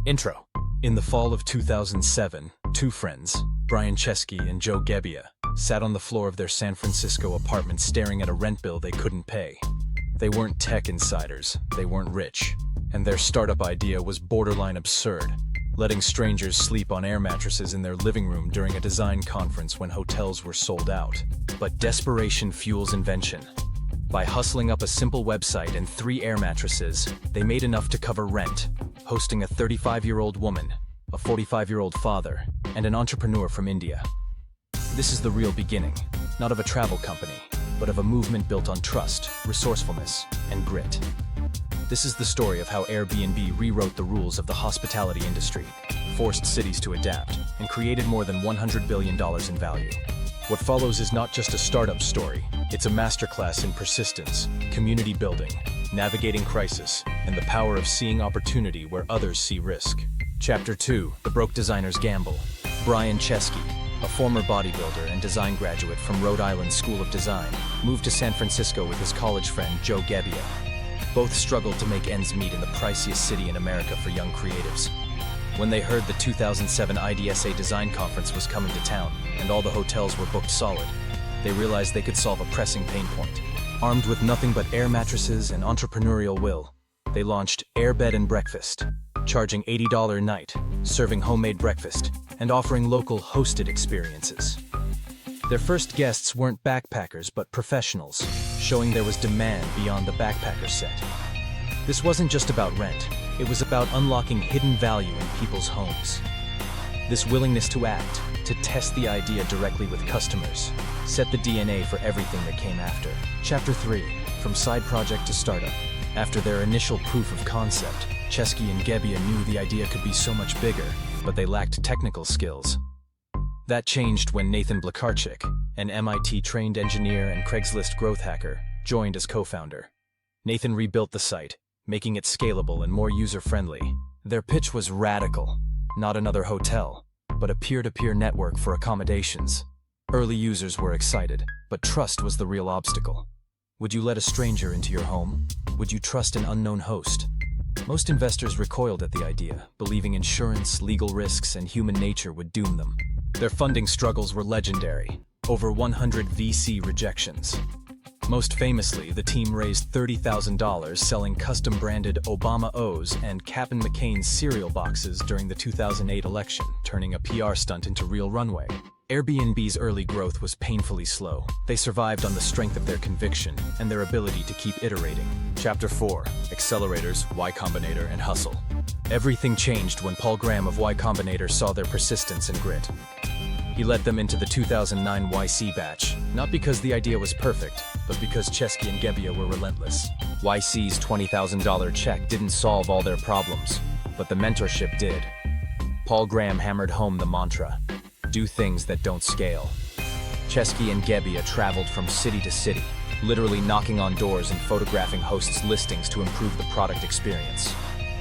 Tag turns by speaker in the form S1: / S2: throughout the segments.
S1: Intro. In the fall of 2007, two friends, Brian Chesky and Gebbia, sat on the floor of their San Francisco apartment staring at a rent bill they couldn't pay. They weren't tech insiders, they weren't rich, and their startup idea was borderline absurd, letting strangers sleep on air mattresses in their living room during a design conference when hotels were sold out. But desperation fuels invention. By hustling up a simple website and 3 air mattresses, they made enough to cover rent, hosting a 35-year-old woman, a 45-year-old father, and an entrepreneur from India. This is the real beginning, not of a travel company, but of a movement built on trust, resourcefulness, and grit. This is the story of how Airbnb rewrote the rules of the hospitality industry, forced cities to adapt, and created more than $100 billion in value. What follows is not just a startup story, it's a masterclass in persistence, community building, navigating crisis, and the power of seeing opportunity where others see risk. Chapter 2, The Broke Designer's Gamble. Brian Chesky, a former bodybuilder and design graduate from Rhode Island School of Design, moved to San Francisco with his college friend Gebbia. Both struggled to make ends meet in the priciest city in America for young creatives. When they heard the 2007 IDSA design conference was coming to town, and all the hotels were booked solid, they realized they could solve a pressing pain point. Armed with nothing but air mattresses and entrepreneurial will, they launched Air Bed and Breakfast, charging $80 a night, serving homemade breakfast, and offering local hosted experiences. Their first guests weren't backpackers but professionals, showing there was demand beyond the backpacker set. This wasn't just about rent, it was about unlocking hidden value in people's homes. This willingness to act, to test the idea directly with customers, set the DNA for everything that came after. Chapter 3, From Side Project to Startup. After their initial proof of concept, Chesky and Gebbia knew the idea could be so much bigger, but they lacked technical skills. That changed when Nathan Blecharczyk, an MIT-trained engineer and Craigslist growth hacker, joined as co-founder. Nathan rebuilt the site, making it scalable and more user-friendly. Their pitch was radical. Not another hotel, but a peer-to-peer network for accommodations. Early users were excited, but trust was the real obstacle. Would you let a stranger into your home? Would you trust an unknown host? Most investors recoiled at the idea, believing insurance, legal risks, and human nature would doom them. Their funding struggles were legendary, over 100 VC rejections. Most famously, the team raised $30,000 selling custom-branded Obama O's and Captain McCain's cereal boxes during the 2008 election, turning a PR stunt into real runway. Airbnb's early growth was painfully slow. They survived on the strength of their conviction and their ability to keep iterating. Chapter 4, Accelerators, Y Combinator, and Hustle. Everything changed when Paul Graham of Y Combinator saw their persistence and grit. He led them into the 2009 YC batch, not because the idea was perfect, but because Chesky and Gebbia were relentless. YC's $20,000 check didn't solve all their problems, but the mentorship did. Paul Graham hammered home the mantra, do things that don't scale. Chesky and Gebbia traveled from city to city, literally knocking on doors and photographing hosts' listings to improve the product experience.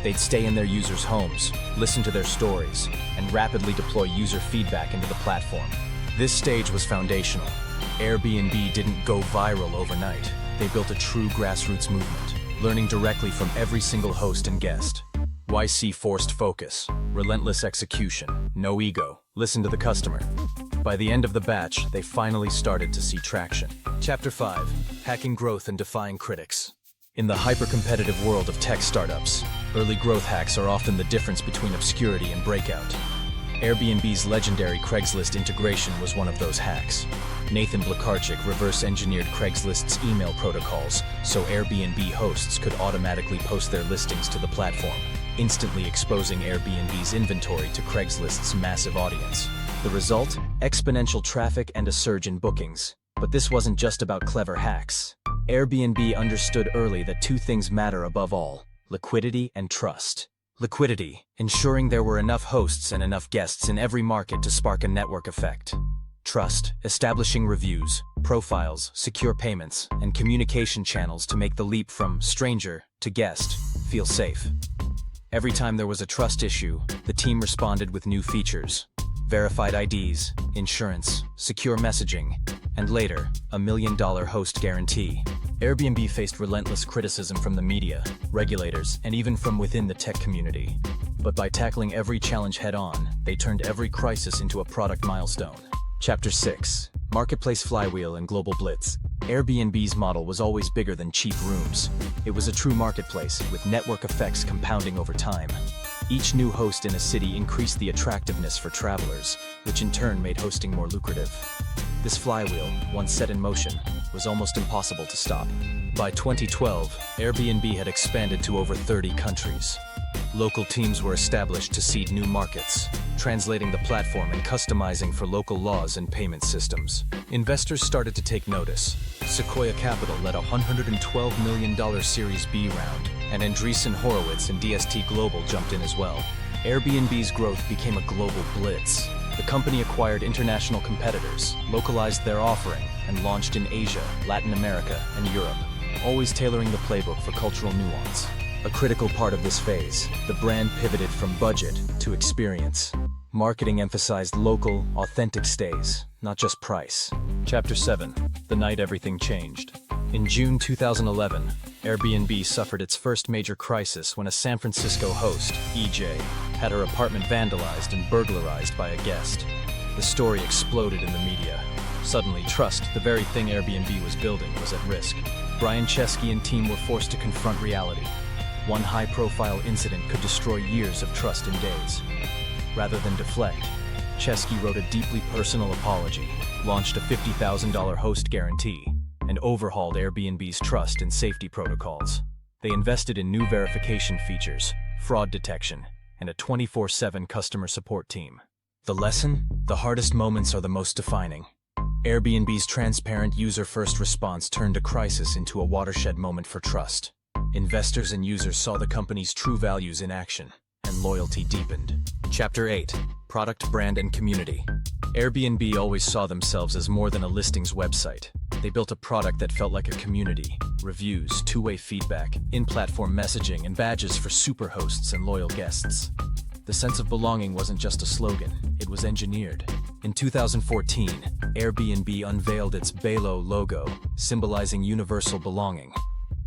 S1: They'd stay in their users' homes, listen to their stories, and rapidly deploy user feedback into the platform. This stage was foundational. Airbnb didn't go viral overnight. They built a true grassroots movement, learning directly from every single host and guest. YC forced focus, relentless execution, no ego, listen to the customer. By the end of the batch, they finally started to see traction. Chapter 5, Hacking Growth and Defying Critics. In the hyper-competitive world of tech startups, early growth hacks are often the difference between obscurity and breakout. Airbnb's legendary Craigslist integration was one of those hacks. Nathan Blecharczyk reverse-engineered Craigslist's email protocols so Airbnb hosts could automatically post their listings to the platform, instantly exposing Airbnb's inventory to Craigslist's massive audience. The result? Exponential traffic and a surge in bookings. But this wasn't just about clever hacks. Airbnb understood early that two things matter above all: liquidity and trust. Liquidity, ensuring there were enough hosts and enough guests in every market to spark a network effect. Trust, establishing reviews, profiles, secure payments, and communication channels to make the leap from stranger to guest feel safe. Every time there was a trust issue, the team responded with new features: verified IDs, insurance, secure messaging, and later, $1 million host guarantee. Airbnb faced relentless criticism from the media, regulators, and even from within the tech community. But by tackling every challenge head-on, they turned every crisis into a product milestone. Chapter 6. Marketplace Flywheel and Global Blitz. Airbnb's model was always bigger than cheap rooms. It was a true marketplace, with network effects compounding over time. Each new host in a city increased the attractiveness for travelers, which in turn made hosting more lucrative. This flywheel, once set in motion, was almost impossible to stop. By 2012, Airbnb had expanded to over 30 countries. Local teams were established to seed new markets, translating the platform and customizing for local laws and payment systems. Investors started to take notice. Sequoia Capital led a $112 million Series B round, and Andreessen Horowitz and DST Global jumped in as well. Airbnb's growth became a global blitz. The company acquired international competitors, localized their offering, and launched in Asia, Latin America, and Europe, always tailoring the playbook for cultural nuance. A critical part of this phase, the brand pivoted from budget to experience. Marketing emphasized local, authentic stays, not just price. Chapter 7. The night everything changed. In June 2011, Airbnb suffered its first major crisis when a San Francisco host, EJ, had her apartment vandalized and burglarized by a guest. The story exploded in the media. Suddenly, trust, the very thing Airbnb was building, was at risk. Brian Chesky and team were forced to confront reality. One high-profile incident could destroy years of trust in days. Rather than deflect, Chesky wrote a deeply personal apology, launched a $50,000 host guarantee, and overhauled Airbnb's trust and safety protocols. They invested in new verification features, fraud detection, and a 24/7 customer support team. The lesson? The hardest moments are the most defining. Airbnb's transparent user-first response turned a crisis into a watershed moment for trust. Investors and users saw the company's true values in action, and loyalty deepened. Chapter 8. Product, Brand, and Community. Airbnb always saw themselves as more than a listings website. They built a product that felt like a community. Reviews, two-way feedback, in-platform messaging, and badges for superhosts and loyal guests. The sense of belonging wasn't just a slogan, it was engineered. In 2014, Airbnb unveiled its BELO logo, symbolizing universal belonging.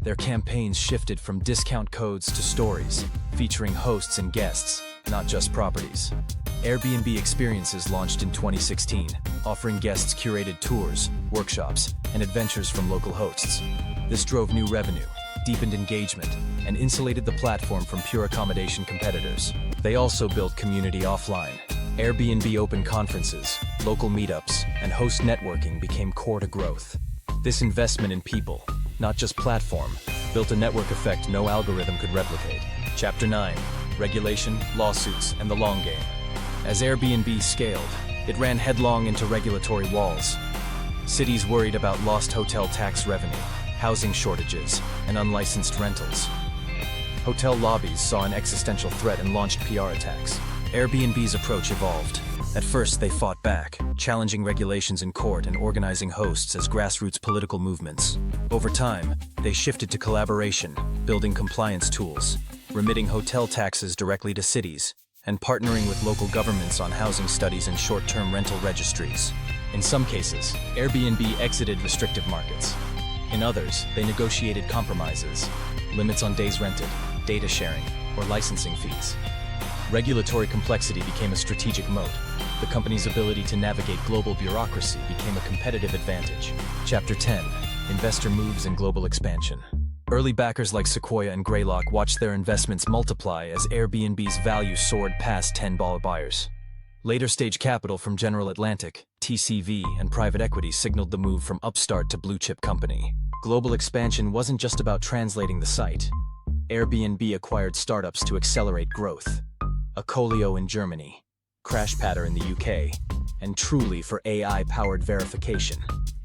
S1: Their campaigns shifted from discount codes to stories, featuring hosts and guests, not just properties. Airbnb Experiences launched in 2016, offering guests curated tours, workshops, and adventures from local hosts. This drove new revenue, deepened engagement, and insulated the platform from pure accommodation competitors. They also built community offline. Airbnb open conferences, local meetups, and host networking became core to growth. This investment in people, not just platform, built a network effect no algorithm could replicate. Chapter 9. Regulation, lawsuits, and the long game. As Airbnb scaled, it ran headlong into regulatory walls. Cities worried about lost hotel tax revenue, housing shortages, and unlicensed rentals. Hotel lobbies saw an existential threat and launched PR attacks. Airbnb's approach evolved. At first, they fought back, challenging regulations in court and organizing hosts as grassroots political movements. Over time, they shifted to collaboration, building compliance tools, remitting hotel taxes directly to cities, and partnering with local governments on housing studies and short-term rental registries. In some cases, Airbnb exited restrictive markets. In others, they negotiated compromises, limits on days rented, data sharing, or licensing fees. Regulatory complexity became a strategic moat. The company's ability to navigate global bureaucracy became a competitive advantage. Chapter 10. Investor moves and global expansion. Early backers like Sequoia and Greylock watched their investments multiply as Airbnb's value soared past $10 buyers. Later stage capital from General Atlantic, TCV, and private equity signaled the move from upstart to blue-chip company. Global expansion wasn't just about translating the site. Airbnb acquired startups to accelerate growth. Akolio in Germany, CrashPatter in the UK, and Truly for AI-powered verification.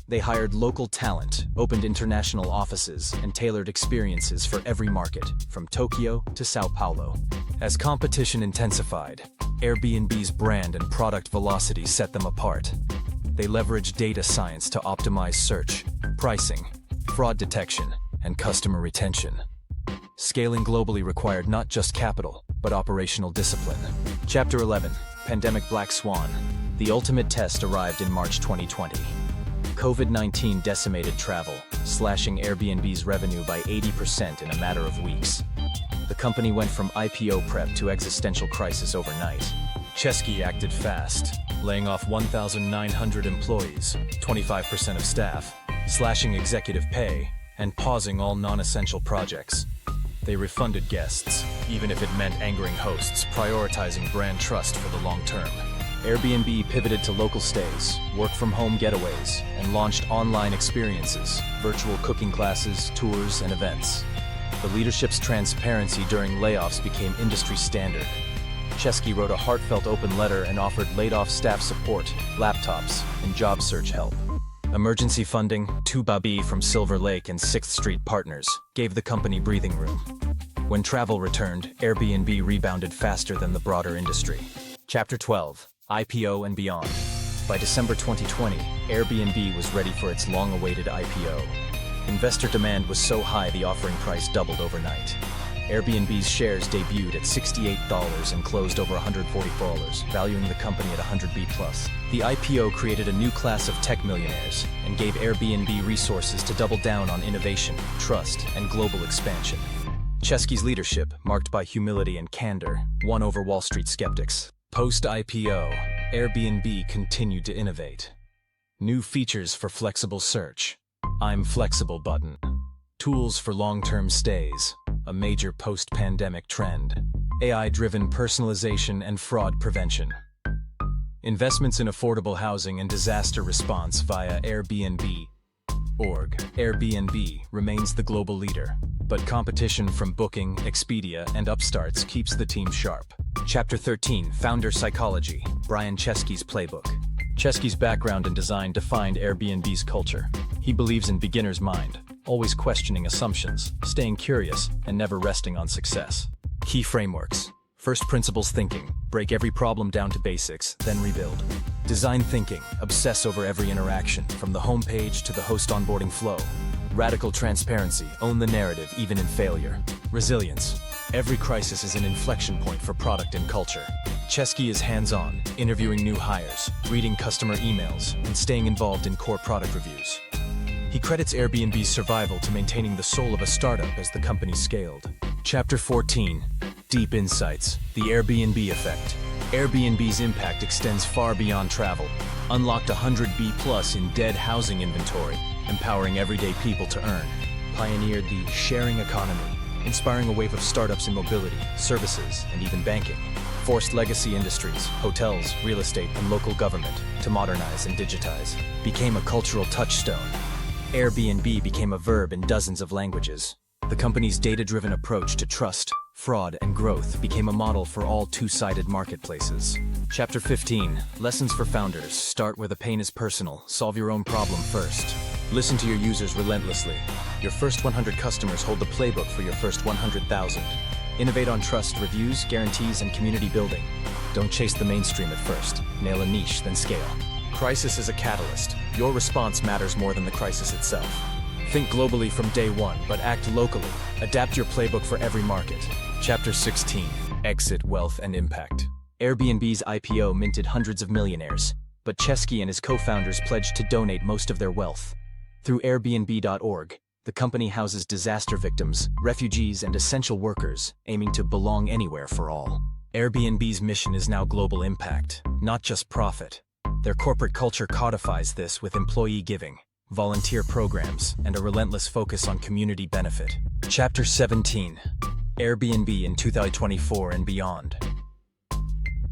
S1: They hired local talent, opened international offices, and tailored experiences for every market, from Tokyo to Sao Paulo. As competition intensified, Airbnb's brand and product velocity set them apart. They leveraged data science to optimize search, pricing, fraud detection, and customer retention. Scaling globally required not just capital, but operational discipline. Chapter 11. Pandemic Black Swan. The ultimate test arrived in March 2020. COVID-19 decimated travel, slashing Airbnb's revenue by 80% in a matter of weeks. The company went from IPO prep to existential crisis overnight. Chesky acted fast, laying off 1,900 employees, 25% of staff, slashing executive pay, and pausing all non-essential projects. They refunded guests, even if it meant angering hosts, prioritizing brand trust for the long term. Airbnb pivoted to local stays, work-from-home getaways, and launched online experiences, virtual cooking classes, tours, and events. The leadership's transparency during layoffs became industry standard. Chesky wrote a heartfelt open letter and offered laid-off staff support, laptops, and job search help. Emergency funding, 2 from Silver Lake and 6th Street Partners, gave the company breathing room. When travel returned, Airbnb rebounded faster than the broader industry. Chapter 12. IPO and beyond. By December 2020, Airbnb was ready for its long-awaited IPO. Investor demand was so high the offering price doubled overnight. Airbnb's shares debuted at $68 and closed over $140, valuing the company at $100B+. The IPO created a new class of tech millionaires and gave Airbnb resources to double down on innovation, trust, and global expansion. Chesky's leadership, marked by humility and candor, won over Wall Street skeptics. Post-IPO, Airbnb continued to innovate. New features for flexible search. I'm Flexible button. Tools for long-term stays, a major post-pandemic trend. AI-driven personalization and fraud prevention. Investments in affordable housing and disaster response via Airbnb. Airbnb remains the global leader, but competition from Booking, Expedia, and upstarts keeps the team sharp. Chapter 13, Founder Psychology, Brian Chesky's Playbook. Chesky's background and design defined Airbnb's culture. He believes in beginner's mind, always questioning assumptions, staying curious, and never resting on success. Key frameworks. First principles thinking, break every problem down to basics, then rebuild. Design thinking, obsess over every interaction, from the homepage to the host onboarding flow. Radical transparency, own the narrative even in failure. Resilience. Every crisis is an inflection point for product and culture. Chesky is hands-on, interviewing new hires, reading customer emails, and staying involved in core product reviews. He credits Airbnb's survival to maintaining the soul of a startup as the company scaled. Chapter 14. Deep Insights, the Airbnb Effect. Airbnb's impact extends far beyond travel. Unlocked $100B+ in dead housing inventory, empowering everyday people to earn. Pioneered the sharing economy, inspiring a wave of startups in mobility, services, and even banking. Forced legacy industries, hotels, real estate, and local government to modernize and digitize. Became a cultural touchstone. Airbnb became a verb in dozens of languages. The company's data-driven approach to trust, fraud, and growth became a model for all two-sided marketplaces. Chapter 15. Lessons for founders. Start where the pain is personal. Solve your own problem first. Listen to your users relentlessly. Your first 100 customers hold the playbook for your first 100,000. Innovate on trust, reviews, guarantees, and community building. Don't chase the mainstream at first. Nail a niche, then scale. Crisis is a catalyst. Your response matters more than the crisis itself. Think globally from day one, but act locally. Adapt your playbook for every market. Chapter 16. Exit, Wealth, and Impact. Airbnb's IPO minted hundreds of millionaires, but Chesky and his co-founders pledged to donate most of their wealth. Through Airbnb.org, the company houses disaster victims, refugees, and essential workers, aiming to belong anywhere for all. Airbnb's mission is now global impact, not just profit. Their corporate culture codifies this with employee giving, volunteer programs, and a relentless focus on community benefit. Chapter 17. Airbnb in 2024 and beyond.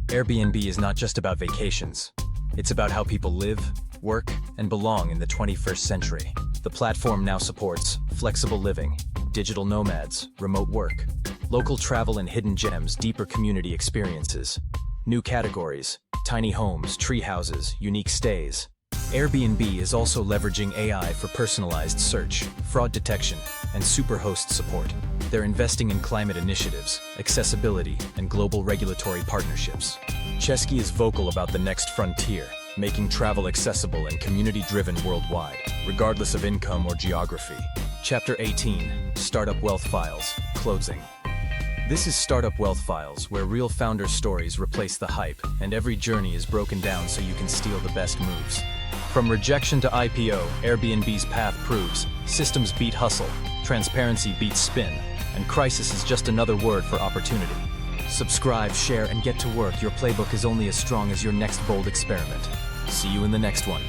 S1: Airbnb is not just about vacations. It's about how people live, work, and belong in the 21st century. The platform now supports flexible living, digital nomads, remote work, local travel and hidden gems, deeper community experiences. New categories, tiny homes, tree houses, unique stays. Airbnb is also leveraging AI for personalized search, fraud detection, and superhost support. They're investing in climate initiatives, accessibility, and global regulatory partnerships. Chesky is vocal about the next frontier, making travel accessible and community-driven worldwide, regardless of income or geography. Chapter 18. Startup Wealth Files. Closing. This is Startup Wealth Files, where real founder stories replace the hype, and every journey is broken down so you can steal the best moves. From rejection to IPO, Airbnb's path proves systems beat hustle, transparency beats spin, and crisis is just another word for opportunity. Subscribe, share, and get to work. Your playbook is only as strong as your next bold experiment. See you in the next one.